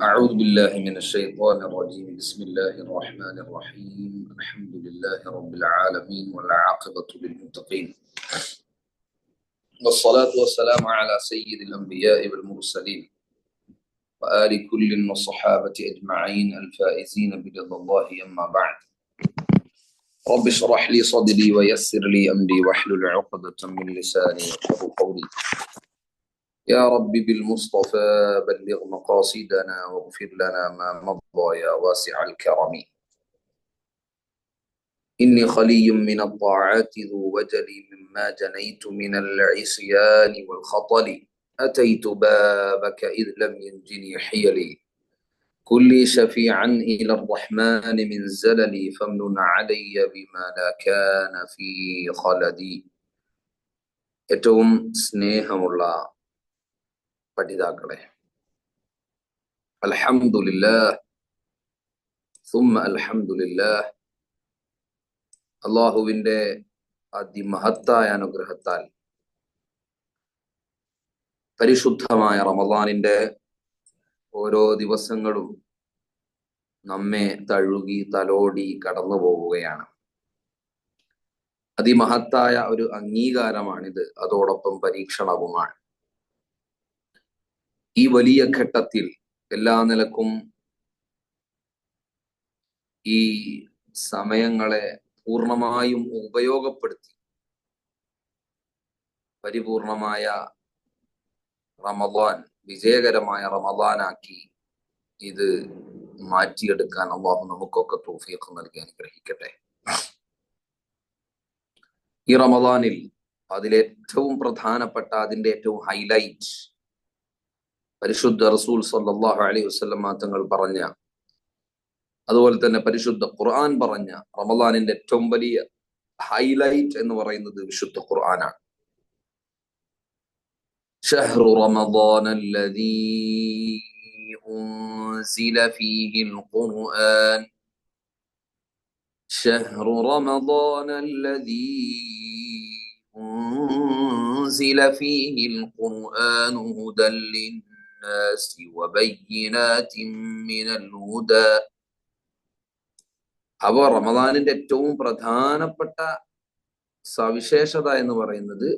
أعوذ بالله من الشيطان الرجيم. بسم الله الرحمن الرحيم. الحمد لله رب العالمين والعاقبة للمتقين، والصلاة والسلام على سيد الأنبياء والمرسلين وآل كل والصحابة أجمعين الفائزين برضا الله. أما بعد، رب اشرح لي صدري ويسر لي أمري واحلل عقدة من لساني يفقهوا قولي. يا رب بالمصطفى بلغ مقاصدنا واغفر لنا ما مضى يا واسع الكرم. إني خلي من الطاعات ذو وجل مما جنيت من العصيان والخطل. أتيت بابك إذ لم ينجني حيلي. كلي شفيعا إلى الرحمن من زللي فامنن علي بما لا كان في خلدي. ഏറ്റവും സ്നേഹമുള്ള പഠിതാക്കളെ, അൽഹംദുലില്ലാഹ് സുമ്മ അൽഹംദുലില്ലാഹ്. അള്ളാഹുവിന്റെ അതിമഹത്തായ അനുഗ്രഹത്താൽ പരിശുദ്ധമായ റമദാനിന്റെ ഓരോ ദിവസങ്ങളും നമ്മെ തഴുകി തലോടി കടന്നു പോവുകയാണ്. അതിമഹത്തായ ഒരു അംഗീകാരമാണിത്, അതോടൊപ്പം പരീക്ഷണവുമാണ്. ഈ വലിയ ഘട്ടത്തിൽ എല്ലാ നിലക്കും ഈ സമയങ്ങളെ പൂർണ്ണമായും ഉപയോഗപ്പെടുത്തി പരിപൂർണമായ റമദാൻ, വിജയകരമായ റമദാനാക്കി ഇത് മാറ്റിയെടുക്കാൻ അള്ളാഹു നമുക്കൊക്കെ തൗഫീഖ് നൽകി അനുഗ്രഹിക്കട്ടെ. ഈ റമദാനിൽ അതിലേറ്റവും പ്രധാനപ്പെട്ട, അതിന്റെ ഏറ്റവും ഹൈലൈറ്റ്, പരിശുദ്ധ റസൂൽ സല്ലല്ലാഹു അലൈഹി വസല്ലം തങ്ങൾ പറഞ്ഞ, അതുപോലെ തന്നെ പരിശുദ്ധ ഖുർആൻ പറഞ്ഞ റമദാനിന്റെ ഏറ്റവും വലിയ ഹൈലൈറ്റ് എന്ന് പറയുന്നത് വിശുദ്ധ ഖുർആനാണ്. ഷഹ്റു റമദാന അല്ലദീ ഉൻസില ഫീഹിൽ ഖുർആൻ. شهر رمضان الذي أنزل فيه القرآن هدى للناس وبينات من الهدى. അപ്പോൾ റമദാനിന്റെ ഏറ്റവും പ്രധാനപ്പെട്ട സവിശേഷത എന്ന് പറയുന്നത്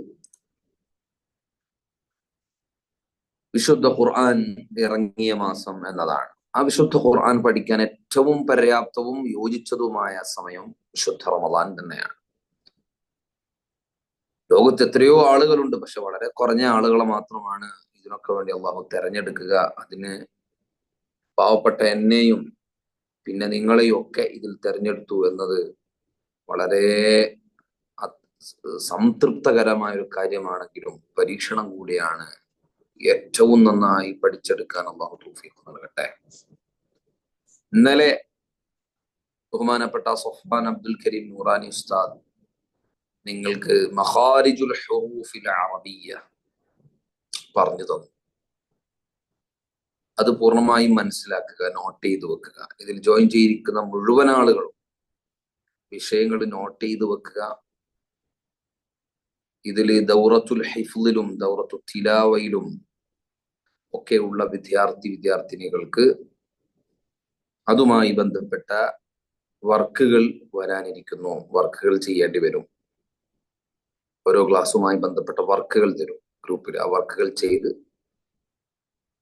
വിശുദ്ധ ഖുർആൻ ഇറങ്ങിയ മാസം എന്നതാണ്. ആ വിശുദ്ധ ഖുർആൻ പഠിക്കാൻ ഏറ്റവും പര്യാപ്തവും യോജിച്ചതുമായ സമയം വിശുദ്ധ റമദാൻ തന്നെയാണ്. ലോകത്ത് എത്രയോ ആളുകളുണ്ട്, പക്ഷെ വളരെ കുറഞ്ഞ ആളുകളെ മാത്രമാണ് ഇതിനൊക്കെ വേണ്ടി അള്ളാഹു തെരഞ്ഞെടുക്കുക. അതിന് പാവപ്പെട്ട എന്നെയും പിന്നെ നിങ്ങളെയും ഒക്കെ ഇതിൽ തെരഞ്ഞെടുത്തു എന്നത് വളരെ സംതൃപ്തകരമായ ഒരു കാര്യമാണെങ്കിലും പരീക്ഷണം കൂടിയാണ്. ഏറ്റവും നന്നായി പഠിച്ചെടുക്കാൻ അള്ളാഹു തൗഫീഖ് നൽകട്ടെ. ഇന്നലെ ബഹുമാനപ്പെട്ട സൊഫ്വാൻ അബ്ദുൽ കരീം നൂറാനി ഉസ്താദ് നിങ്ങൾക്ക് മഖാരിജുൽ ഹുറൂഫിൽ അറബിയ്യ പറഞ്ഞു തന്നു. അത് പൂർണ്ണമായും മനസ്സിലാക്കുക, നോട്ട് ചെയ്ത് വെക്കുക. ഇതിൽ ജോയിൻ ചെയ്തിരിക്കുന്ന മുഴുവൻ ആളുകളും വിഷയങ്ങൾ നോട്ട് ചെയ്ത് വെക്കുക. ഇതിൽ ദൗറത്തുൽ ഹിഫ്ളിലും ദൗറത്തുൽ തിലാവയിലും ഒക്കെ ഉള്ള വിദ്യാർത്ഥിനികൾക്ക് അതുമായി ബന്ധപ്പെട്ട വർക്കുകൾ വരാനിരിക്കുന്നു. വർക്കുകൾ ചെയ്യേണ്ടി വരും. ഓരോ ക്ലാസ്സുമായി ബന്ധപ്പെട്ട വർക്കുകൾ തരും ഗ്രൂപ്പിൽ. ആ വർക്കുകൾ ചെയ്ത്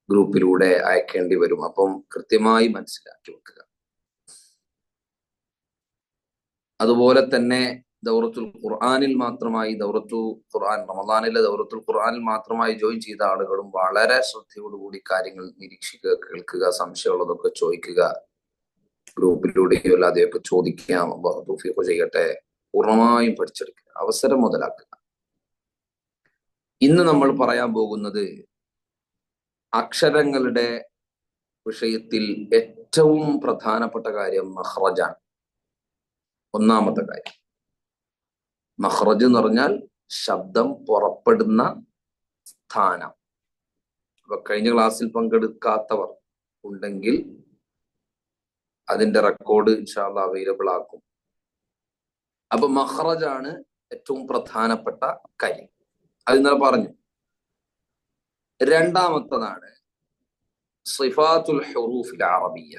ഗ്രൂപ്പിലൂടെ അയക്കേണ്ടി വരും. അപ്പം കൃത്യമായി മനസ്സിലാക്കി വെക്കുക. അതുപോലെ തന്നെ ദൗറത്തുൽ ഖുർആനിൽ മാത്രമായി, റമദാനിലെ ദൗറത്തുൽ ഖുർആനിൽ മാത്രമായി ജോയിൻ ചെയ്ത ആളുകളും വളരെ ശ്രദ്ധയോടുകൂടി കാര്യങ്ങൾ നിരീക്ഷിക്കുക, കേൾക്കുക, സംശയമുള്ളതൊക്കെ ചോദിക്കുക. ഗ്രൂപ്പിലൂടെയോ അല്ലാതെയൊക്കെ ചോദിക്കാം. അല്ലാഹു തൗഫീഖ് ചെയ്യട്ടെ. പൂർണ്ണമായും പഠിച്ചെടുക്കുക, അവസരം മുതലാക്കുക. ഇന്ന് നമ്മൾ പറയാൻ പോകുന്നത് അക്ഷരങ്ങളുടെ വിഷയത്തിൽ ഏറ്റവും പ്രധാനപ്പെട്ട കാര്യം മഖ്റജാണ്. ഒന്നാമത്തെ കാര്യം മഖ്റജ് എന്ന് പറഞ്ഞാൽ ശബ്ദം പുറപ്പെടുന്ന സ്ഥാനം. അപ്പൊ കഴിഞ്ഞ ക്ലാസ്സിൽ പങ്കെടുക്കാത്തവർ ഉണ്ടെങ്കിൽ അതിന്റെ റെക്കോർഡ് ഇൻഷാ അല്ലാഹ് അവൈലബിൾ ആക്കും. അപ്പൊ മഖ്റജാണ് ഏറ്റവും പ്രധാനപ്പെട്ട കാര്യം. അത് ഇന്നലെ പറഞ്ഞു. രണ്ടാമത്തതാണ് സിഫാത്തുൽ ഹുറൂഫിൽ അറബിയ്യ,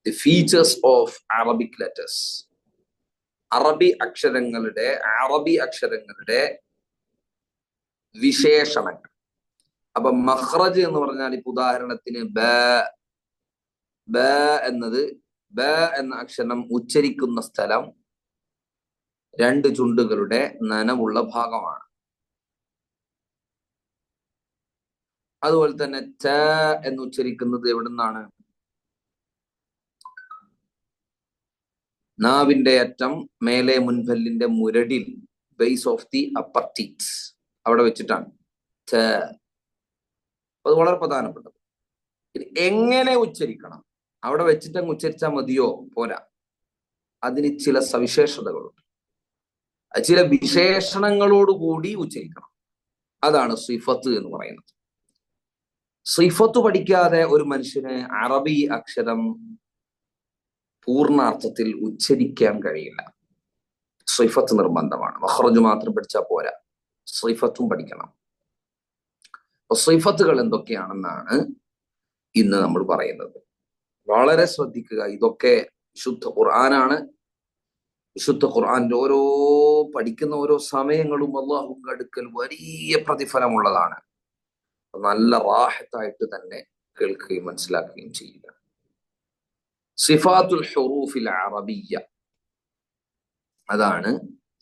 the features of Arabic letters. അറബി അക്ഷരങ്ങളുടെ വിശേഷണങ്ങൾ. അപ്പൊ മഖ്റജ് എന്ന് പറഞ്ഞാൽ ഇപ്പൊ ഉദാഹരണത്തിന് ബ എന്ന അക്ഷരം ഉച്ചരിക്കുന്ന സ്ഥലം രണ്ട് ചുണ്ടുകളുടെ നനവുള്ള ഭാഗമാണ്. അതുപോലെ തന്നെ ച എന്ന് ഉച്ചരിക്കുന്നത് എവിടുന്നാണ്? നാവിന്റെ അറ്റം മേലെ മുൻപല്ലിന്റെ മുരടിൽ, base of the upper teeth, അവിടെ വെച്ചിട്ടാണ് ച. അത് വളരെ പ്രധാനപ്പെട്ടത്. എങ്ങനെ ഉച്ചരിക്കണം? അവിടെ വെച്ചിട്ട് അങ്ങ് ഉച്ചരിച്ചാൽ മതിയോ? പോരാ. അതിന് ചില സവിശേഷതകളുണ്ട്. ചില വിശേഷണങ്ങളോടുകൂടി ഉച്ചരിക്കണം. അതാണ് സിഫത്ത് എന്ന് പറയുന്നത്. സിഫത്ത് പഠിക്കാതെ ഒരു മനുഷ്യന് അറബി അക്ഷരം പൂർണ്ണാർത്ഥത്തിൽ ഉച്ചരിക്കാൻ കഴിയില്ല. സിഫത്ത് നിർബന്ധമാണ്. മഖ്റജ് മാത്രം പഠിച്ചാൽ പോരാ, സിഫത്തും പഠിക്കണം. അപ്പൊ സിഫത്തുകൾ എന്തൊക്കെയാണെന്നാണ് ഇന്ന് നമ്മൾ പറയുന്നത്. വളരെ ശ്രദ്ധിക്കുക. ഇതൊക്കെ വിശുദ്ധ ഖുർആനാണ്. വിശുദ്ധ ഖുർആന്റെ പഠിക്കുന്ന ഓരോ സമയങ്ങളും അല്ലാഹുവിന്റെ അടുക്കൽ വലിയ പ്രതിഫലമുള്ളതാണ്. നല്ല റാഹത്തായിട്ട് തന്നെ കേൾക്കുകയും മനസ്സിലാക്കുകയും ചെയ്യുക. സിഫാത്തുൽ ഹുറൂഫിൽ അറബിയ്യ, അതാണ്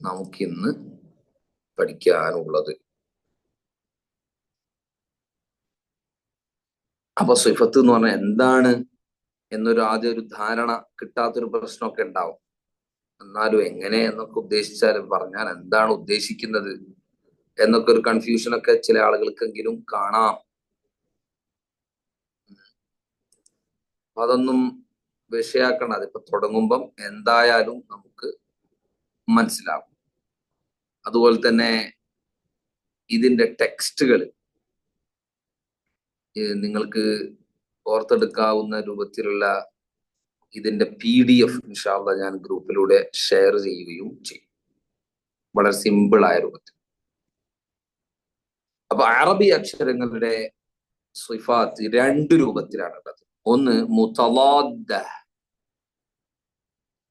നമുക്കിന്ന് പഠിക്കാനുള്ളത്. അപ്പൊ സിഫത്ത് എന്ന് പറഞ്ഞാൽ എന്താണ് എന്നൊരു ആദ്യം ഒരു ധാരണ കിട്ടാത്തൊരു പ്രശ്നമൊക്കെ ഉണ്ടാവും. എന്നാലും എങ്ങനെ എന്നൊക്കെ ഉദ്ദേശിച്ചാലും പറഞ്ഞാൽ എന്താണ് ഉദ്ദേശിക്കുന്നത് എന്നൊക്കെ ഒരു കൺഫ്യൂഷനൊക്കെ ചില ആളുകൾക്കെങ്കിലും കാണാം. അതൊന്നും വിഷയാക്കണ്ട. അതിപ്പോ തുടങ്ങുമ്പം എന്തായാലും നമുക്ക് മനസ്സിലാവും. അതുപോലെ തന്നെ ഇതിന്റെ ടെക്സ്റ്റുകൾ നിങ്ങൾക്ക് ഓർത്തെടുക്കാവുന്ന രൂപത്തിലുള്ള ഇതിന്റെ PDF ഇൻഷാ അല്ലാഹ് ഞാൻ ഗ്രൂപ്പിലൂടെ ഷെയർ ചെയ്യുകയും ചെയ്യും, വളരെ സിമ്പിൾ ആയ രൂപത്തിൽ. അപ്പൊ അറബി അക്ഷരങ്ങളുടെ സിഫാത്ത് രണ്ട് രൂപത്തിലാണുള്ളത്. ഒന്ന് മുതലാദ്ദ,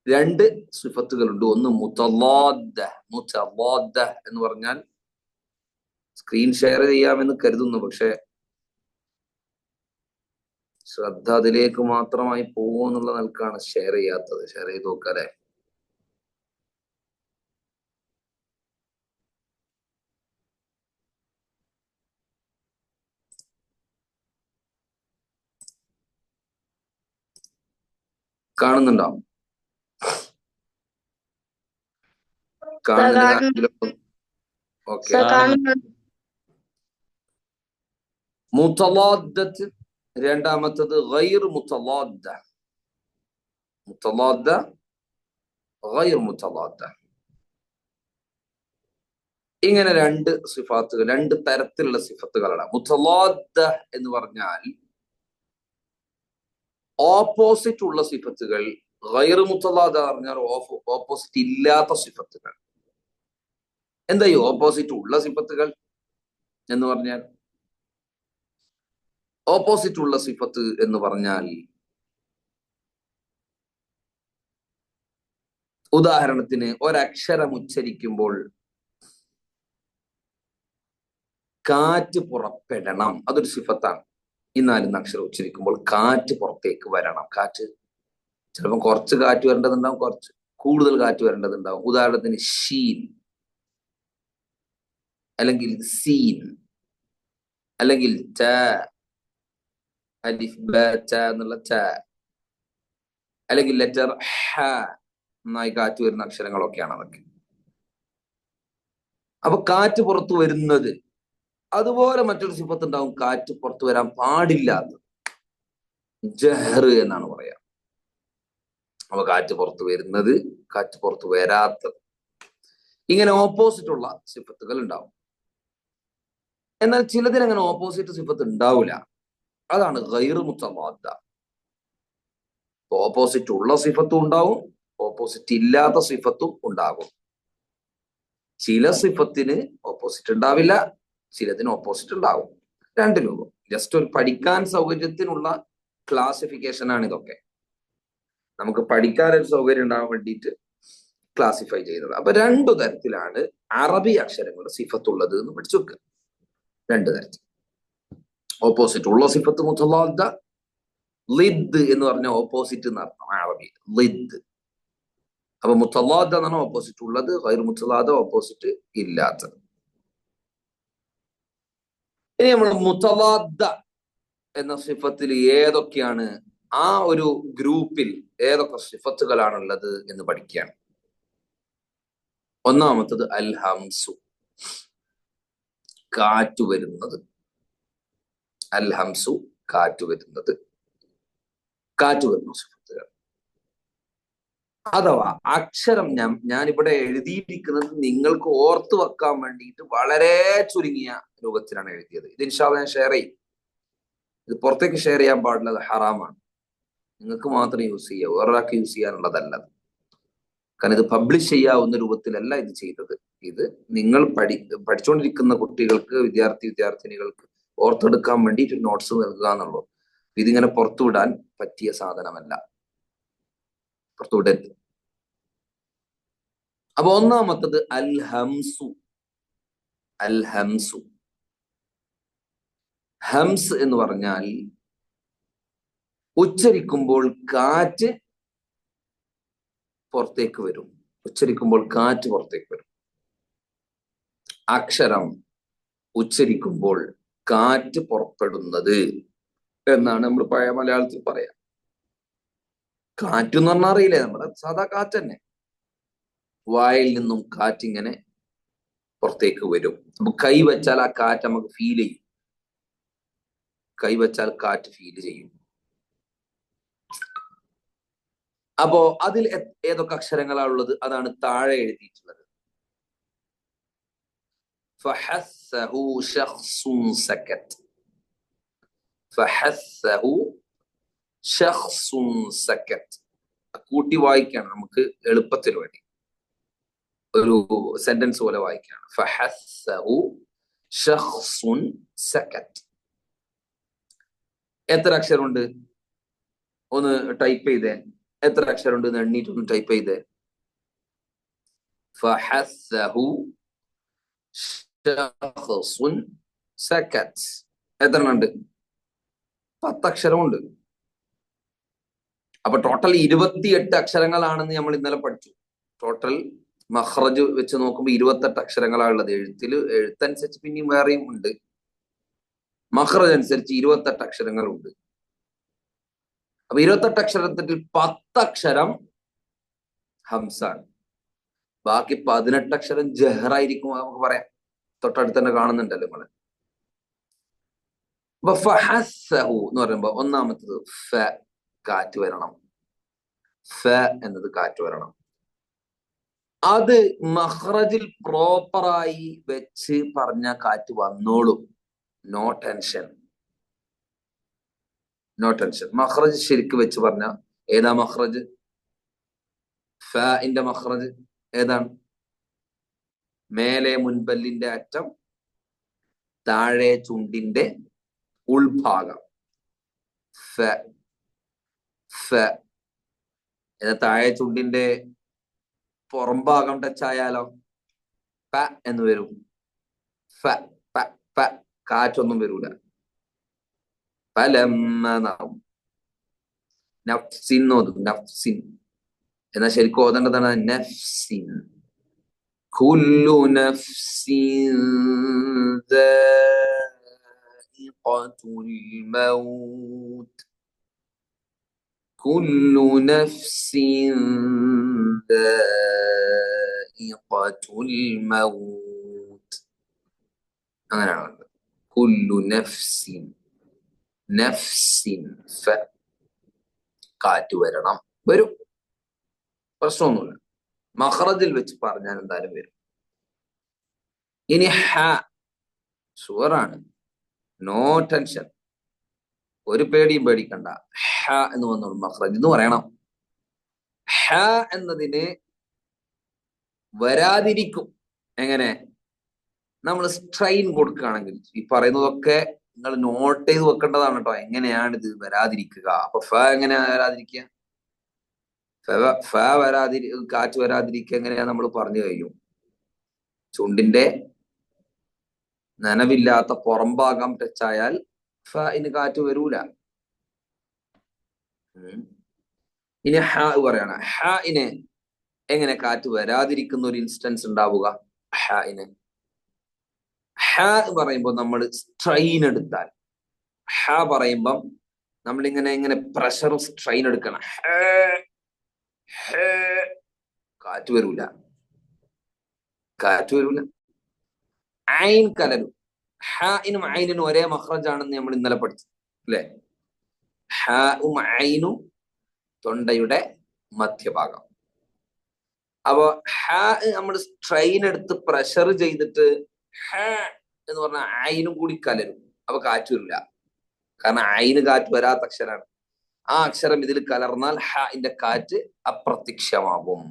രണ്ട് സിഫത്തുകളുണ്ട്. ഒന്ന് മുതലാദ്ദ എന്ന് പറഞ്ഞാൽ സ്ക്രീൻ ഷെയർ ചെയ്യാമെന്ന് കരുതുന്നു, പക്ഷെ ശ്രദ്ധ അതിലേക്ക് മാത്രമായി പോകുമെന്നുള്ള നിലക്കാണ് ഷെയർ ചെയ്യാത്തത്. ഷെയർ ചെയ്ത് നോക്കാല്ലേ? കാണുന്നുണ്ടോ? ഓക്കെ. മുതലാദ്ദത്ത് രണ്ടാമത്തത് ഗൈർ മുതലാദ്ദ. മുതലാദ്ദ, ഗൈർ മുതലാദ്ദ, ഇങ്ങനെ രണ്ട് സിഫാത്തുകൾ, രണ്ട് തരത്തിലുള്ള സിഫത്തുകളാണ്. മുതലാദ്ദ എന്ന് പറഞ്ഞാൽ ഓപ്പോസിറ്റ് ഉള്ള സിഫത്തുകൾ. ഗൈർ മുതലാദ്ദ പറഞ്ഞാൽ ഓപ്പോസിറ്റ് ഇല്ലാത്ത സിഫത്തുകൾ. എന്താ ഈ ഓപ്പോസിറ്റ് ഉള്ള സിഫത്തുകൾ എന്ന് പറഞ്ഞാൽ? ഓപ്പോസിറ്റ് ഉള്ള സിഫത്ത് എന്ന് പറഞ്ഞാൽ ഉദാഹരണത്തിന് ഒരക്ഷരം ഉച്ചരിക്കുമ്പോൾ കാറ്റ് പുറപ്പെടണം, അതൊരു സിഫത്താണ്. ഈ 4 അക്ഷരം ഉച്ചരിക്കുമ്പോൾ കാറ്റ് പുറത്തേക്ക് വരണം. കാറ്റ് ചിലപ്പോൾ കുറച്ച് കാറ്റ് വരേണ്ടതുണ്ടാവും, കുറച്ച് കൂടുതൽ കാറ്റ് വരേണ്ടതുണ്ടാവും. ഉദാഹരണത്തിന് ഷീൻ, അല്ലെങ്കിൽ സീൻ, അല്ലെങ്കിൽ ച, അലിഫ് ബ ച എന്നുള്ള ച, അല്ലെങ്കിൽ ലെറ്റർ ഹ, നന്നായി കാറ്റ് വരുന്ന അക്ഷരങ്ങളൊക്കെയാണ് അതൊക്കെ. അപ്പൊ കാറ്റ് പുറത്തു വരുന്നത്, അതുപോലെ മറ്റൊരു സിഫത്ത് ഉണ്ടാവും കാറ്റ് പുറത്തു വരാൻ പാടില്ലാത്തത്, ജഹർ എന്നാണ് പറയാ. അപ്പൊ കാറ്റ് പുറത്തു വരുന്നത്, കാറ്റ് പുറത്തു വരാത്തത്, ഇങ്ങനെ ഓപ്പോസിറ്റ് ഉള്ള സിഫത്തുകൾ ഉണ്ടാവും. എന്നാൽ ചിലതിനങ്ങനെ ഓപ്പോസിറ്റ് സിഫത്ത് ഉണ്ടാവില്ല. അതാണ് ഗൈർ മുതലാദ്ദ. ഓപ്പോസിറ്റ് ഉള്ള സിഫത്തും ഉണ്ടാവും, ഓപ്പോസിറ്റ് ഇല്ലാത്ത സിഫത്തും ഉണ്ടാകും. ചില സിഫത്തിന് ഓപ്പോസിറ്റ് ഉണ്ടാവില്ല, ചിലതിന് ഓപ്പോസിറ്റ് ഉണ്ടാവും. രണ്ട് രൂപം, ജസ്റ്റ് ഒരു പഠിക്കാൻ സൗകര്യത്തിനുള്ള ക്ലാസിഫിക്കേഷൻ ആണ് ഇതൊക്കെ. നമുക്ക് പഠിക്കാൻ ഒരു സൗകര്യം ഉണ്ടാകാൻ വേണ്ടിയിട്ട് ക്ലാസിഫൈ ചെയ്തത്. അപ്പൊ 2 തരത്തിലാണ് അറബി അക്ഷരങ്ങളുടെ സിഫത്തുള്ളത് എന്ന് പഠിച്ചു വെക്കുക. 2 തരത്തിൽ. ഓപ്പോസിറ്റ് ഉള്ള സിഫത്ത് മുതലാദ്ദ, ലിദ് എന്ന് പറഞ്ഞ ഓപ്പോസിറ്റ് എന്നർത്ഥം അറബി. ലിദ്. അപ്പൊ മുതലാദ്ദ എന്നാണ് ഓപ്പോസിറ്റ് ഉള്ളത്, ഗൈർ മുതലാദ്ദ ഓപ്പോസിറ്റ് ഇല്ലാത്തത്. ഇനി നമ്മൾ മുതലാദ്ദ എന്ന സിഫത്തിൽ ഏതൊക്കെയാണ്, ആ ഒരു ഗ്രൂപ്പിൽ ഏതൊക്കെ സിഫത്തുകളാണുള്ളത് എന്ന് പഠിക്കുകയാണ്. ഒന്നാമത്തത് അൽ ഹംസു, കാറ്റു വരുന്നത്. അൽ ഹംസു, കാറ്റു വരുന്നത്. കാറ്റു വരുന്ന സിഫത്തുകൾ അഥവാ അക്ഷരം ഞാനിവിടെ എഴുതിയിരിക്കുന്നത് നിങ്ങൾക്ക് ഓർത്തു വെക്കാൻ വേണ്ടിയിട്ട് വളരെ ചുരുങ്ങിയ രൂപത്തിലാണ് എഴുതിയത്. ഇത് ഇൻഷാ അല്ലാഹ് ഞാൻ ഷെയർ ചെയ്യും. ഇത് പുറത്തേക്ക് ഷെയർ ചെയ്യാൻ പാടില്ല, അത് ഹറാമാണ്. നിങ്ങൾക്ക് മാത്രം യൂസ് ചെയ്യുക, വേറൊരാൾക്ക് യൂസ് ചെയ്യാനുള്ളതല്ല. കാരണം ഇത് പബ്ലിഷ് ചെയ്യാവുന്ന രൂപത്തിലല്ല ഇത് ചെയ്തത്. ഇത് നിങ്ങൾ പഠിച്ചുകൊണ്ടിരിക്കുന്ന കുട്ടികൾക്ക്, വിദ്യാർത്ഥിനികൾക്ക് ഓർത്തെടുക്കാൻ വേണ്ടിയിട്ട് നോട്ട്സ് നൽകുക എന്നുള്ളൂ. ഇതിങ്ങനെ പുറത്തുവിടാൻ പറ്റിയ സാധനമല്ല, പുറത്തുവിടരുത്. അപ്പൊ ഒന്നാമത്തത് അൽ ഹംസു. അൽ ഹംസു, ഹംസ് എന്ന് പറഞ്ഞാൽ ഉച്ചരിക്കുമ്പോൾ കാറ്റ് പുറത്തേക്ക് വരും. ഉച്ചരിക്കുമ്പോൾ കാറ്റ് പുറത്തേക്ക് വരും. അക്ഷരം ഉച്ചരിക്കുമ്പോൾ കാറ്റ് പുറപ്പെടുന്നത് എന്നാണ് നമ്മൾ പഴയ മലയാളത്തിൽ പറയാം. കാറ്റെന്ന് പറഞ്ഞാൽ അറിയില്ലേ, നമ്മുടെ സാധാ കാറ്റ് തന്നെ. വായിൽ നിന്നും കാറ്റിങ്ങനെ പുറത്തേക്ക് വരും. അപ്പൊ കൈ വെച്ചാൽ ആ കാറ്റ് നമുക്ക് ഫീൽ ചെയ്യും. കൈ വെച്ചാൽ കാറ്റ് ഫീൽ ചെയ്യും. അപ്പോ അതിൽ ഏതൊക്കെ അക്ഷരങ്ങളാണ് ഉള്ളത്? അതാണ് താഴെ എഴുതിയിട്ടുള്ളത്. ഫഹസ്സഹു ശഖ്സുൻ സകത്. ഫഹസ്സഹു ശഖ്സുൻ സകത്. കൂട്ടി വായിക്കാണ് നമുക്ക് എളുപ്പത്തിന് വേണ്ടി, ഒരു സെന്റൻസ് പോലെ വായിക്കാണ്. ഫഹസ്സഹു ശഖ്സുൻ സകത്. എത്ര അക്ഷരമുണ്ട്? ഒന്ന് ടൈപ്പ് ചെയ്തേ. എത്ര അക്ഷരമുണ്ട് എന്ന് എണ്ണീട്ടൊന്ന് ടൈപ്പ് ചെയ്തേ. ഫഹസ്സഹു ശഖ്സുൻ സകത്. എത്ര ഉണ്ട്? 10 അക്ഷരമുണ്ട്. അപ്പൊ ടോട്ടൽ 28 അക്ഷരങ്ങളാണെന്ന് നമ്മൾ ഇന്നലെ പഠിച്ചു. ടോട്ടൽ മഖ്റജ് വെച്ച് നോക്കുമ്പോൾ 28 അക്ഷരങ്ങളാണ് ഉള്ളത്. എഴുത്തനുസരിച്ച് പിന്നെയും വേറെയും ഉണ്ട്. മഖ്റജ് അനുസരിച്ച് 28 അക്ഷരങ്ങളുണ്ട്. അപ്പൊ 28 അക്ഷരത്തിൽ 10 അക്ഷരം ഹംസാണ്. ബാക്കി 18 അക്ഷരം ജഹറായിരിക്കും. നമുക്ക് പറയാം, തൊട്ടടുത്ത് തന്നെ കാണുന്നുണ്ടല്ലോ നമ്മള്. അപ്പൊ ഫഹസ്സഹു എന്ന് പറയുമ്പോ ഒന്നാമത്തത് ഫ, കാറ്റ് വരണം. ഫ എന്നത് കാറ്റ് വരണം. അത് മഖ്റജിൽ പ്രോപ്പറായി വെച്ച് പറഞ്ഞ കാറ്റ് വന്നോളും. No tension, no tension. മഖ്റജ് ശരിക്ക് വെച്ച് പറഞ്ഞ ഏതാ മഖ്റജ്? ഫഇന്റെ മഖ്റജ് ഏതാണ്? മേലെ മുൻപല്ലിന്റെ അറ്റം, താഴെ ചുണ്ടിന്റെ ഉൾഭാഗം. ഫ, ഫ. താഴെ ചുണ്ടിന്റെ പുറംഭാഗം ടച്ച് ആയാലോ പ എന്ന് വരും. ഫ, പ, പ. കാറ്റൊന്നും വരൂല. ഫലമ്മനാവും. നഫ്സിൻ ഓതും, നഫ്സിൻ. എന്നാൽ ശരിക്കും ഓതേണ്ടതാണ് നഫ്സിൻ. കുല്ലു നഫ്സിൻ ദാഇഖത്തുൽ മൗത്ത്. കുല്ലു നഫ്സിൻ ദാഇഖത്തുൽ മൗത്ത്. അങ്ങനെയാണ്. കുല്ലു നഫ്സിൻ, നഫ്സിൻ. ഫ, കാറ്റ് വരണം. വരും, പ്രശ്നമൊന്നുമില്ല. മഖ്റജിൽ വെച്ച് പറഞ്ഞാൽ എന്തായാലും വരും. ഇനി ഹ, ഷുവറാണ്, നോ ടെൻഷൻ, ഒരു പേടിയും പേടിക്കണ്ട. ഹ എന്ന് വന്നോളൂ, മഖ്റജ് എന്ന് പറയണം. ഹ എന്നതിന് വരാതിരിക്കും. എങ്ങനെ? നമ്മൾ സ്ട്രെയിൻ കൊടുക്കുകയാണെങ്കിൽ, ഈ പറയുന്നതൊക്കെ നിങ്ങൾ നോട്ട് ചെയ്ത് വെക്കേണ്ടതാണ് കേട്ടോ, എങ്ങനെയാണ് ഇത് വരാതിരിക്കുക. അപ്പൊ ഫ എങ്ങനെയാ വരാതിരിക്കുക? ഫ കാറ്റ് വരാതിരിക്കുക എങ്ങനെയാ നമ്മൾ പറഞ്ഞു കഴിഞ്ഞു. ചുണ്ടിന്റെ നനവില്ലാത്ത പുറംഭാഗം ടച്ചായാൽ ഫഇന് കാറ്റ് വരൂല. ഇനി ഹ പറയണം. ഹഇന് എങ്ങനെ കാറ്റ് വരാതിരിക്കുന്ന ഒരു ഇൻസ്റ്റൻസ് ഉണ്ടാവുക? ഹഇന് ഹ പറയുമ്പോൾ നമ്മൾ സ്ട്രെയിൻ എടുത്താൽ, ഹ പറയുമ്പം നമ്മളിങ്ങനെ ഇങ്ങനെ പ്രഷർ സ്ട്രെയിൻ എടുക്കണം. കാറ്റ് വരൂല, കാറ്റ് വരൂല. ഐൻ കലരും. ഹാഇനും ഐനും ഒരേ മഖ്റജാണെന്ന് നമ്മൾ ഇന്നലെ പഠിച്ചു അല്ലെ? ഹാഉം ഐനും തൊണ്ടയുടെ മധ്യഭാഗം. അപ്പൊ ഹ നമ്മൾ സ്ട്രെയിൻ എടുത്ത് പ്രഷർ ചെയ്തിട്ട് ഹ എന്ന് പറഞ്ഞാൽ ഐനും കൂടി കലരും. അപ്പൊ കാറ്റ് വരില്ല, കാരണം ഐന് കാറ്റ് വരാത്ത അക്ഷരാണ്. ആ അക്ഷരം ഇതിൽ കലർന്നാൽ ഹാഇന്റെ കാറ്റ് അപ്രത്യക്ഷമാകും.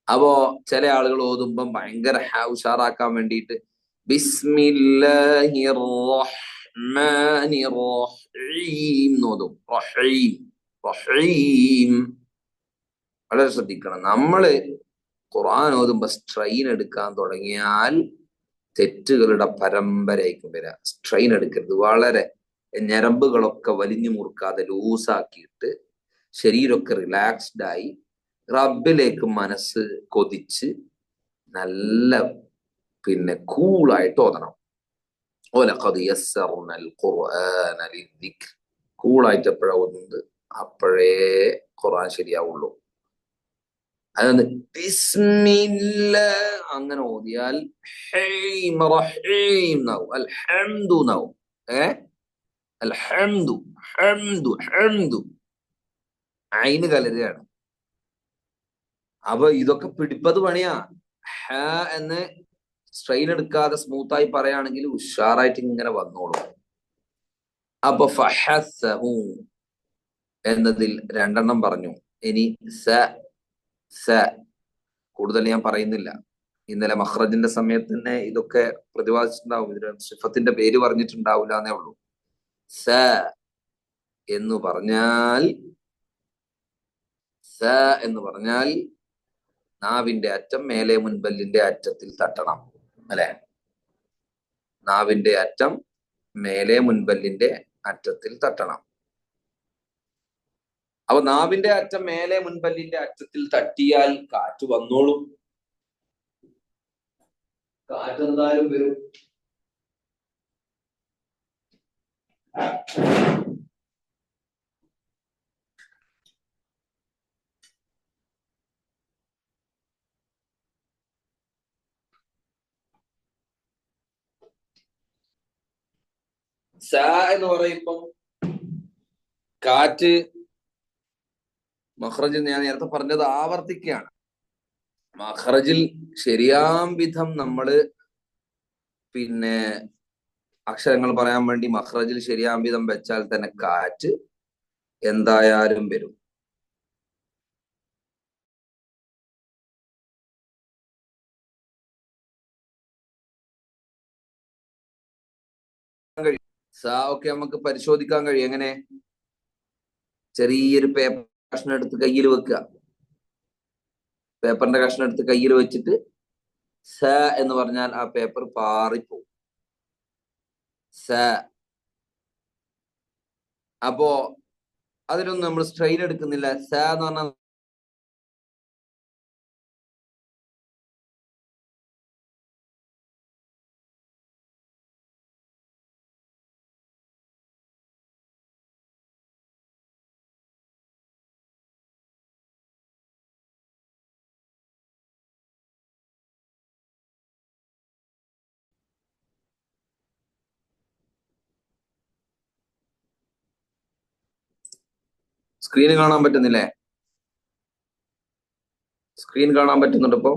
അപ്പോ ചില ആളുകൾ ഓതുമ്പം ഭയങ്കര ഹ ഉഷാറാക്കാൻ വേണ്ടിയിട്ട് ബിസ്മില്ലാഹിർ റഹ്മാനിർ റഹീം നോതും. റഹീം റഹീം വളരെ ശ്രദ്ധിക്കണം. നമ്മള് ഖുർആൻ ഓതുമ്പോ സ്ട്രെയിൻ എടുക്കാൻ തുടങ്ങിയാൽ തെറ്റുകളുടെ പരമ്പരയായിരിക്കും വരിക. സ്ട്രെയിൻ എടുക്കരുത്. വളരെ ഞരമ്പുകളൊക്കെ വലിഞ്ഞു മുറുക്കാതെ ലൂസാക്കിയിട്ട് ശരീരമൊക്കെ റിലാക്സ്ഡ് ആയി റബ്ബിലേക്ക് മനസ്സ് കൊതിച്ച് നല്ല കൂളായിട്ട് ഓതണം. കൂളായിട്ട് എപ്പോഴാ ഓതുന്നത്? അപ്പോഴേ ഖുർആൻ ശരിയാവുള്ളൂ. അതൊന്ന് ബിസ്മില്ല അങ്ങനെ ഓതിയാൽ അൽഹംദു നാവും. അൽഹംദു ഹംദു ഹംദു ഐന് കലരുകയാണ്. അപ്പൊ ഇതൊക്കെ പിടിപ്പത് പണിയാ. ഹ എന്ന് സ്ട്രെയിൻ എടുക്കാതെ സ്മൂത്തായി പറയുകയാണെങ്കിൽ ഉഷാറായിട്ട് ഇങ്ങനെ വന്നോളൂ. അപ്പൊ ഫഹസ്സഹു എന്നതിൽ 2 പറഞ്ഞു. ഇനി സ കൂടുതൽ ഞാൻ പറയുന്നില്ല. ഇന്നലെ മഖ്റജിന്റെ സമയത്ത് തന്നെ ഇതൊക്കെ പ്രതിപാദിച്ചിട്ടുണ്ടാവും. ഇതിന് സിഫത്തിന്റെ പേര് പറഞ്ഞിട്ടുണ്ടാവില്ല എന്നേ ഉള്ളൂ. സ എന്ന് പറഞ്ഞാൽ നാവിന്റെ അറ്റം മേലെ മുൻപല്ലിന്റെ അറ്റത്തിൽ തട്ടണം അല്ലെ? നാവിന്റെ അറ്റം മേലെ മുൻപല്ലിന്റെ അറ്റത്തിൽ തട്ടണം. അപ്പൊ നാവിന്റെ അറ്റം മേലെ മുൻപല്ലിന്റെ അറ്റത്തിൽ തട്ടിയാൽ കാറ്റ് വന്നോളും. കാറ്റ് എന്തായാലും വരും. സ എന്ന് പറയുമ്പം കാറ്റ് മഖ്റജിൽ ഞാൻ നേരത്തെ പറഞ്ഞത് ആവർത്തിക്കുകയാണ്. മഖ്റജിൽ ശരിയാം വിധം നമ്മള് അക്ഷരങ്ങൾ പറയാൻ വേണ്ടി മഖ്റജിൽ ശരിയാം വിധം വെച്ചാൽ തന്നെ കാറ്റ് എന്തായാലും വരും. ഒക്കെ നമുക്ക് പരിശോധിക്കാൻ കഴിയും. എങ്ങനെ? ചെറിയൊരു പേപ്പർ കഷ്ണം എടുത്ത് കയ്യിൽ വെക്കുക. പേപ്പറിന്റെ കഷ്ണം എടുത്ത് കയ്യിൽ വെച്ചിട്ട് സ എന്ന് പറഞ്ഞാൽ ആ പേപ്പർ പാറിപ്പോവും. സ. അപ്പോ അതിലൊന്നും നമ്മൾ സ്ട്രെയിൻ എടുക്കുന്നില്ല. സ എന്ന് പറഞ്ഞാൽ സ്ക്രീൻ കാണാൻ പറ്റുന്നില്ലേ? സ്ക്രീൻ കാണാൻ പറ്റുന്നുണ്ട് ഇപ്പോ?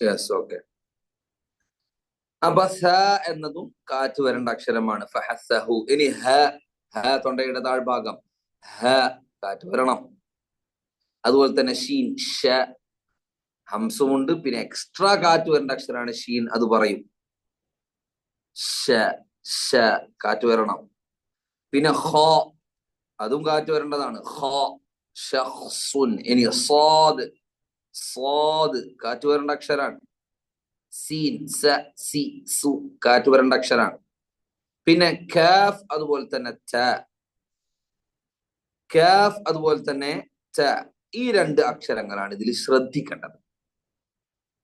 Yes, okay. അപ്പൊ സ എന്നതും കാറ്റ് വരേണ്ട അക്ഷരമാണ്. ഫഹസ്സഹു. ഇനി ഹ. ഹ തൊണ്ടയുടെ താഴ്ഭാഗം. ഹ കാറ്റ് വരണം. അതുപോലെ തന്നെ ഷീൻ ഷ ഹംസമുണ്ട്, പിന്നെ എക്സ്ട്രാ കാറ്റ് വരേണ്ട അക്ഷരമാണ് ഷീൻ, അത് പറയും. ഷ ഷ കാറ്റ് വരണം. പിന്നെ ഹ, അതും കാറ്റ് വരേണ്ടതാണ്. ഹ ഷഖ്സുൻ. ഇനി സാദ്, സാദ് കാറ്റ് വരേണ്ട അക്ഷരാണ്. സീൻ സ സി സു കാറ്റ് വരേണ്ട അക്ഷരാണ്. പിന്നെ കാഫ് അതുപോലെ തന്നെ ത, കാഫ് അതുപോലെ തന്നെ ത. ഈ രണ്ട് അക്ഷരങ്ങളാണ് ഇതിൽ ശ്രദ്ധിക്കേണ്ടത്.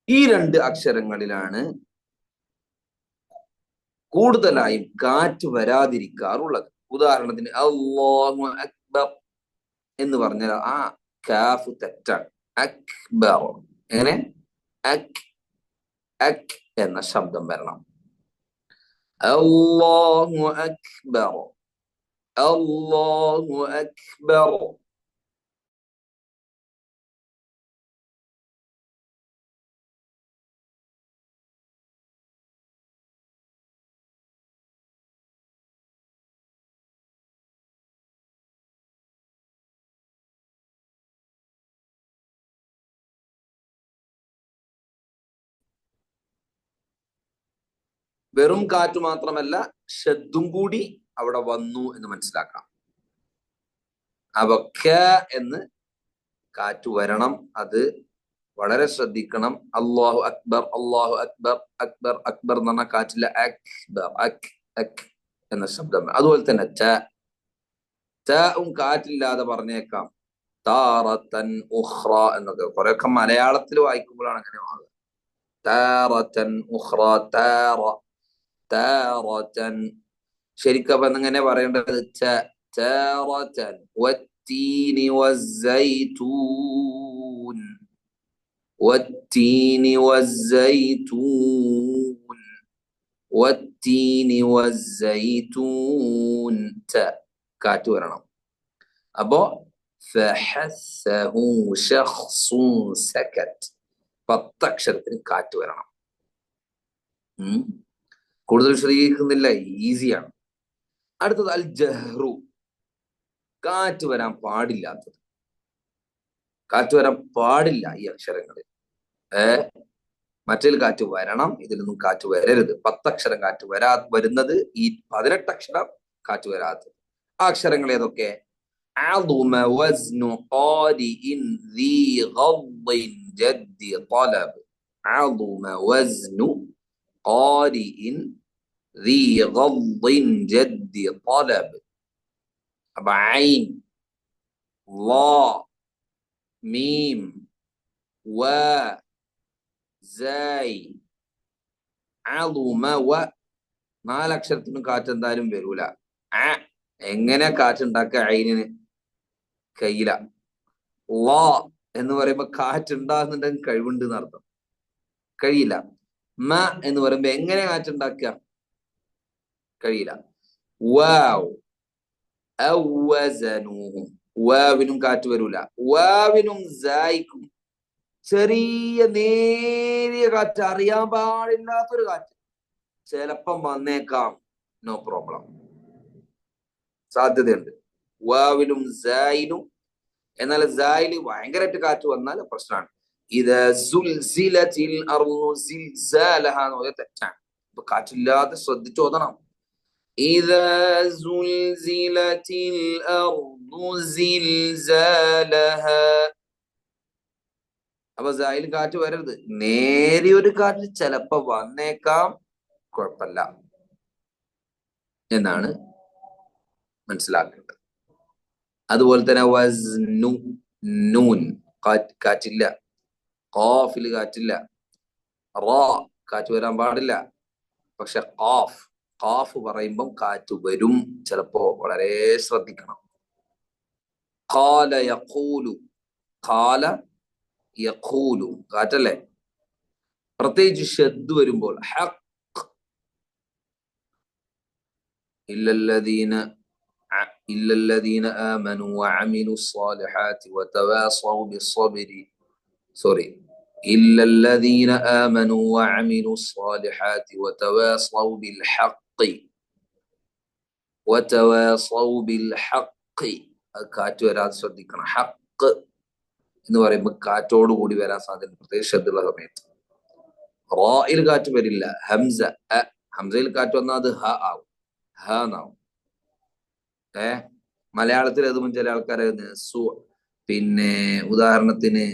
ഈ രണ്ട് അക്ഷരങ്ങളിലാണ് കൂടുതലായും കാറ്റ് വരാതിരിക്കാറുള്ളത്. ഉദാഹരണത്തിന് അല്ലാഹു അക്ബർ എന്ന് പറഞ്ഞാൽ ആ കാഫ് തെറ്റാണ്. അക്ബർ, എങ്ങനെ അക് അക് എന്ന ശബ്ദം വരണം. അല്ലാഹു അക്ബർ, അല്ലാഹു അക്ബർ. വെറും കാറ്റ് മാത്രമല്ല, ഷദ്ദും കൂടി അവിടെ വന്നു എന്ന് മനസ്സിലാക്കണം. അപ്പൊ ക എന്ന് കാറ്റ് വരണം, അത് വളരെ ശ്രദ്ധിക്കണം. അല്ലാഹു അക്ബർ, അല്ലാഹു അക്ബർ, അക്ബർ അക്ബർ എന്ന് പറഞ്ഞ കാറ്റില്ല. അക്ബർ അക് അക് എന്ന ശബ്ദം. അതുപോലെ തന്നെ കാറ്റില്ലാതെ പറഞ്ഞേക്കാം. താറത്തൻ ഉഖ്റ എന്നൊക്കെ കുറെയൊക്കെ മലയാളത്തിൽ വായിക്കുമ്പോഴാണ് അങ്ങനെ ആവുക. താറത്തൻ ഉഖ്റ, താറ താറത്തൻ. ശരിക്കും അപ്പൊ എങ്ങനെ പറയേണ്ടത്? താറത്തൻ വത്തീനി വസ്സൈതൂൻ, വത്തീനി വസ്സൈതൂൻ, വത്തീനി വസ്സൈതൂൻ. കാറ്റ് വരണം. അപ്പോ ഫഹസ്സഹു ശഖ്സുൻ സകത്, 10 അക്ഷരത്തിന് കാറ്റ് വരണം. കൂടുതൽ വിശദീകരിക്കുന്നില്ല, ഈസിയാണ്. അടുത്തത് അൽ ജഹ്റു, കാറ്റ് വരാൻ പാടില്ലാത്തത്. കാറ്റ് വരാൻ പാടില്ല ഈ അക്ഷരങ്ങളിൽ. മറ്റേതിൽ കാറ്റ് വരണം, ഇതിലൊന്നും കാറ്റ് വരരുത്. 10 അക്ഷരം കാറ്റ് വരുന്നത്, ഈ 18 അക്ഷരം കാറ്റ് വരാത്തത്. ആ അക്ഷരങ്ങൾ ഏതൊക്കെ? عظم وزن قارئ ذي غض جد طلب. عظم وزن قارئ ذي غض جد طلب. عين لا ميم و زاي عظم و. 4 അക്ഷരത്തിനും കാറ്റ് എന്തായാലും വരൂല. എങ്ങനെ കാറ്റുണ്ടാക്കുക? ഐനിന് കയ്യില. ലാ എന്ന് പറയുമ്പോ കാറ്റ് ഉണ്ടാകുന്നുണ്ടെങ്കിൽ കഴിവുണ്ട് എന്നർത്ഥം. കഴിയില്ല. മ എന്ന് പറയുമ്പോ എങ്ങനെ കാറ്റുണ്ടാക്കുക? കഴിയില്ല. വാവ് ഔവസനൂഹും, വാവിനും കാറ്റ് വരൂല. വാവിനും സായിക്കും ചെറിയ നേരിയ കാറ്റ്, അറിയാൻ പാടില്ലാത്തൊരു കാറ്റ് ചിലപ്പം വന്നേക്കാം. നോ പ്രോബ്ലം, സാധ്യതയുണ്ട്. വാവിലും സായിനും. എന്നാൽ സായില് ഭയങ്കരമായിട്ട് കാറ്റ് വന്നാൽ പ്രശ്നമാണ്. ഇത് സുൽസിലത്തിൽ അർളു സിൽസാലഹ എന്ന് പറഞ്ഞാൽ തെറ്റാണ്. അപ്പൊ കാറ്റില്ലാതെ ശ്രദ്ധിച്ചോതണം. إذا زلزلت الأرض زلزالها. അപ്പൊ സായിൽ കാറ്റ് വരരുത്. നേരിയൊരു കാറ്റ് ചിലപ്പോ വന്നേക്കാം, കുഴപ്പമില്ല എന്നാണ് മനസ്സിലാക്കേണ്ടത്. അതുപോലെ തന്നെ വസ്നു, നൂൻ കാറ്റില്ല. ഖാഫിൽ കാറ്റില്ല. റാ കാറ്റ് വരാൻ പാടില്ല. പക്ഷെ ഖാഫ് പറയുമ്പം കാറ്റ് വരും, ചിലപ്പോ വളരെ ശ്രദ്ധിക്കണം. ഖാല യഖൂലു, ഖാല യഖൂലു കാറ്റല്ലേ. പ്രത്യേകിച്ച് ഷദ് വരുമ്പോൾ ഹഖ്, ഇല്ലല്ലദീന ആമനു വഅമിലു സ്സാലിഹാത്തി വതവാസൗ ബിസ്സബ്രി. സോറി, ഇല്ലല്ലദീന ആമനു വഅമിലു സ്സാലിഹാത്തി വതവാസൗ ബിൽഹഖ്, വതവാസൗ ബിൽഹഖ്. അത് കാറ്റ് വരാതെ ശ്രദ്ധിക്കണം. ഹഖ് എന്ന് പറയുമ്പോൾ കാറ്റോട് കൂടി വരാൻ സാധ്യത, പ്രത്യേകിച്ച് ശ്രദ്ധയുള്ള സമയത്ത്. റായിൽ കാറ്റ് വരില്ല. ഹംസ ഹംസയിൽ കാറ്റ് വന്നാൽ അത് ഹ ആവും, ഹ എന്നാവും. മലയാളത്തിൽ എഴുതുമ്പോൾ ചില ആൾക്കാർ പിന്നെ ഉദാഹരണത്തിന്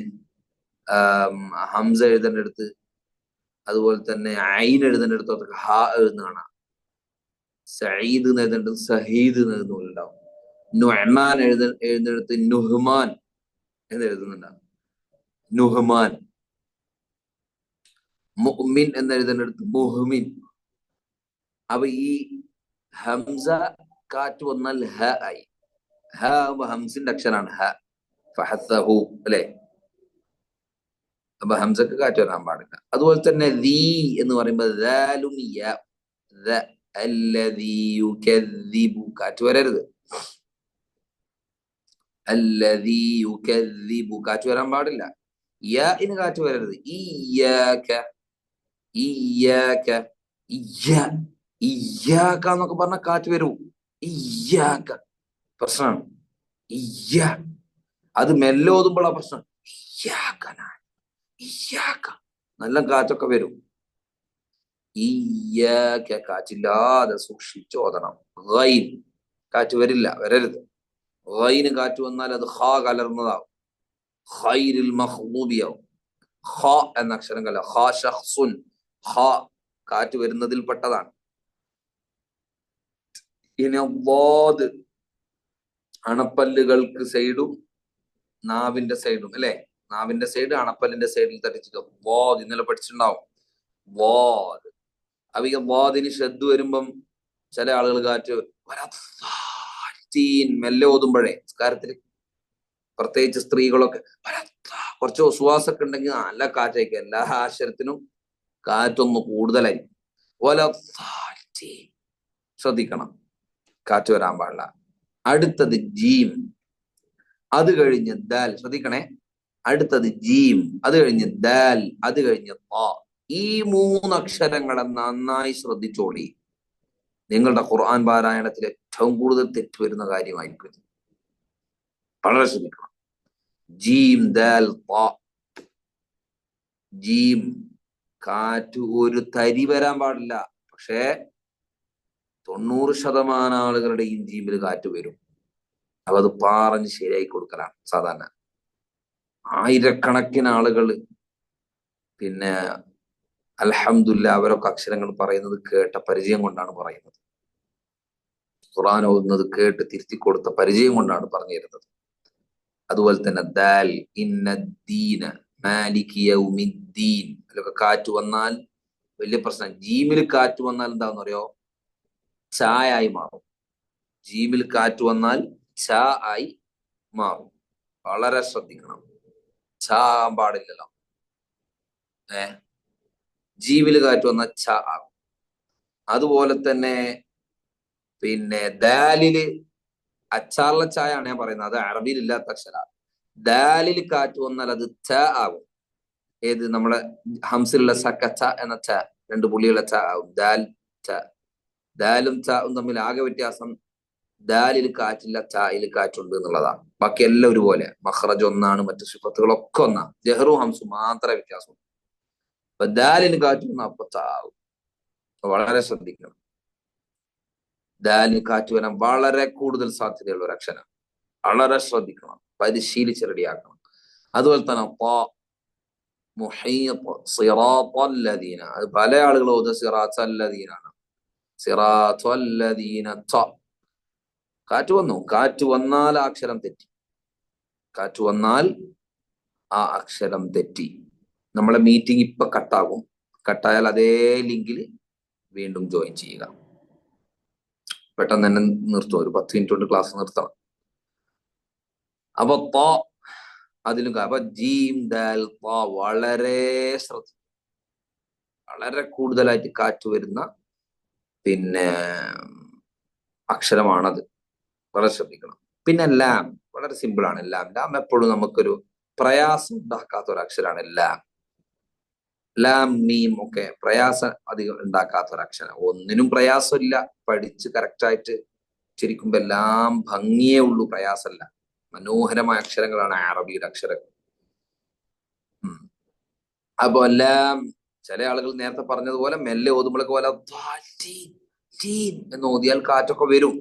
ഹംസ എഴുതേണ്ടടുത്ത്, അതുപോലെ തന്നെ ഐൻ എഴുതേണ്ടടുത്തൊക്കെ ഹ എഴുതുന്ന കാണാം. സഈദ് എന്ന് എഴുതേണ്ടത് സഹീദ് എന്ന് എഴുതുന്നുണ്ടാവും. നുഅ്മാൻ എഴുതേണ്ടടുത്ത് നുഹ്മാൻ എന്ന് എഴുതുന്നുണ്ടാവും, നുഹ്മാൻ. മുഅ്മിൻ എന്ന് എഴുതേണ്ടടുത്ത് മുഹ്മിൻ. അപ്പൊ ഈ ഹംസ കാറ്റ് വന്നാൽ ഹ ആയി. ഹ ഹംസിന്റെ അക്ഷരാണ് ഹ. ഫഹസഹു അല്ലെ? അപ്പൊ ഹംസക്ക് കാറ്റ് വരാൻ പാടില്ല. അതുപോലെ തന്നെ ദീ എന്ന് പറയുമ്പോൾ കാറ്റ് വരരുത്. കാറ്റ് വരാൻ പാടില്ല. യാഇന് കാറ്റ് വരരുത്. ഇയ്യാക എന്നൊക്കെ പറഞ്ഞാൽ കാറ്റ് വരൂ. ഇയ്യാക പ്രശ്നമാണ്. അത് മെല്ലെ ഓതുമ്പോഴാ പ്രശ്നം. നല്ല കാറ്റൊക്കെ വരും. കാറ്റില്ലാതെ സൂക്ഷിച്ചോതണം. ഗൈൻ കാറ്റ് വരരുത്. ഗൈന് കാറ്റ് വന്നാൽ അത് ഖാ കലർന്നതാവും, ഖൈരിൽ മഖ്ദൂബിയാവും. ഖ എന്ന അക്ഷരം കല ഖാ ശഖ്സുൻ, ഖ കാറ്റ് വരുന്നതിൽ പെട്ടതാണ്. ഇനി ളാദ് അണപ്പല്ലുകൾക്ക് സൈഡും നാവിന്റെ സൈഡും അല്ലെ? നാവിന്റെ സൈഡ് അണപ്പല്ലിന്റെ സൈഡിൽ തട്ടിച്ചിട്ട് വാദ് ഇന്നലെ പഠിച്ചിട്ടുണ്ടാവും. വാദ്. അപ്പൊ ഈ വാദിന് ഷദ് വരുമ്പം ചില ആളുകൾ കാറ്റ് മെല്ലെ ഓതുമ്പോഴേ നിസ്കാരത്തില്, പ്രത്യേകിച്ച് സ്ത്രീകളൊക്കെ കുറച്ച് ഒസുവാസൊക്കെ ഉണ്ടെങ്കിൽ നല്ല കാറ്റായിരിക്കും. എല്ലാ അക്ഷരത്തിനും കാറ്റൊന്ന് കൂടുതലായിരിക്കും. ശ്രദ്ധിക്കണം, കാറ്റ് വരാൻ പാടില്ല. അടുത്തത് ജീം, അത് കഴിഞ്ഞ് ദാൽ. ശ്രദ്ധിക്കണേ, അടുത്തത് ജീം, അത് കഴിഞ്ഞ് ദാൽ, അത് കഴിഞ്ഞ് ത. ഈ 3 അക്ഷരങ്ങളെ നന്നായി ശ്രദ്ധിച്ചോളി. നിങ്ങളുടെ ഖുർആൻ പാരായണത്തിൽ ഏറ്റവും കൂടുതൽ തെറ്റ് വരുന്ന കാര്യമായിരിക്കും. വളരെ ശ്രദ്ധിക്കണം. ജീം ദാൽ ത. ജീം കാറ്റ് ഒരു തരി വരാൻ പാടില്ല. പക്ഷേ 90% ആളുകളുടെയും ജീമിൽ കാറ്റ് വരും. അപ്പൊ അത് പറഞ്ഞ് ശരിയായി കൊടുക്കലാണ് സാധാരണ. ആയിരക്കണക്കിന് ആളുകൾ പിന്നെ അൽഹംദുലില്ലാ അവരൊക്കെ അക്ഷരങ്ങൾ പറയുന്നത് കേട്ട പരിചയം കൊണ്ടാണ് പറയുന്നത്. ഖുർആൻ ഓതുന്നത് കേട്ട് തിരുത്തി കൊടുത്ത പരിചയം കൊണ്ടാണ് പറഞ്ഞു തരുന്നത്. അതുപോലെ തന്നെ ദാൽ, ഇന്നദ്ദീന മാലികി യൗമിദ്ദീൻ, അതിലൊക്കെ കാറ്റ് വന്നാൽ വലിയ പ്രശ്നം. ജീമിൽ കാറ്റ് വന്നാൽ എന്താണെന്ന് അറിയോ? ചായായി മാറും. ജീമിൽ കാറ്റ് വന്നാൽ ച ആയി മാറും. വളരെ ശ്രദ്ധിക്കണം. ച ആകാൻ പാടില്ലല്ലോ. ജീമിൽ കാറ്റ് വന്നാൽ ച ആകും. അതുപോലെ തന്നെ പിന്നെ ദാലില്, അച്ചാറിലെ ചായ ആണ് ഞാൻ പറയുന്നത്, അത് അറബിയിൽ ഇല്ലാത്ത അക്ഷര. ദാലിൽ കാറ്റ് വന്നാൽ അത് ച ആകും. ഏത് നമ്മളെ ഹംസിലുള്ള സക്കച്ച എന്ന ച, 2 പുള്ളിയുള്ള ച ആകും. ദാൽ ച. ദാലും ചാവും തമ്മിൽ ആകെ വ്യത്യാസം ദാലിൽ കാറ്റില്ല, ചായിൽ കാറ്റുണ്ട് എന്നുള്ളതാണ്. ബാക്കി എല്ലാം ഒരുപോലെ. മഖ്റജ് ഒന്നാണ്, മറ്റു സിഫത്തുകളൊക്കെ ഒന്നാണ്. ജഹറും ഹംസും മാത്രമേ വ്യത്യാസം. അപ്പൊ ദാലിന് കാറ്റ് വന്ന അപ്പൊ ചാവും. വളരെ ശ്രദ്ധിക്കണം. ദാലിന് കാറ്റ് വരാൻ വളരെ കൂടുതൽ സാധ്യതയുള്ള ഒരു അക്ഷരം. വളരെ ശ്രദ്ധിക്കണം, പരിശീലിച്ച് റെഡിയാക്കണം. അതുപോലെ തന്നെ സിറാത്തല്ലദീന, അത് പല ആളുകളും ഓതുക സിറാത്തല്ലദീനാണ്. സിറാത്തല്ലദീന. കാറ്റ് വന്നു, കാറ്റ് വന്നാൽ ആ അക്ഷരം തെറ്റി. കാറ്റ് വന്നാൽ ആ അക്ഷരം തെറ്റി. നമ്മളെ മീറ്റിംഗ് ഇപ്പൊ കട്ടാകും. കട്ടായാൽ അതേ ലിങ്കിൽ വീണ്ടും ജോയിൻ ചെയ്യുക. പെട്ടെന്ന് തന്നെ നിർത്തും. ഒരു 10 മിനിറ്റ് കൊണ്ട് ക്ലാസ് നിർത്തണം. അപ്പൊ അതിലും അപ്പൊ ജീം ദാൽ ത വളരെ ശ്രദ്ധിക്കും. വളരെ കൂടുതലായിട്ട് കാറ്റ് വരുന്ന പിന്നെ അക്ഷരമാണത്. വളരെ ശ്രദ്ധിക്കണം. പിന്നെ ലാം വളരെ സിമ്പിൾ ആണ്. ലാം എപ്പോഴും നമുക്കൊരു പ്രയാസം ഉണ്ടാക്കാത്ത ഒരു അക്ഷരമാണ് ലാം. ലാം മീം ഒക്കെ പ്രയാസം അധികം ഉണ്ടാക്കാത്ത ഒരു അക്ഷരം. ഒന്നിനും പ്രയാസമില്ല. പഠിച്ച് കറക്റ്റായിട്ട് ഉച്ചരിക്കുമ്പോ എല്ലാം ഭംഗിയേ ഉള്ളൂ, പ്രയാസമല്ല. മനോഹരമായ അക്ഷരങ്ങളാണ് അറബിയുടെ അക്ഷരങ്ങൾ. അപ്പൊ എല്ലാം ചില ആളുകൾ നേരത്തെ പറഞ്ഞതുപോലെ മെല്ലെ ഓതുമ്പോഴൊക്കെ പോലെ എന്ന് ഓതിയാൽ കാറ്റൊക്കെ വരും.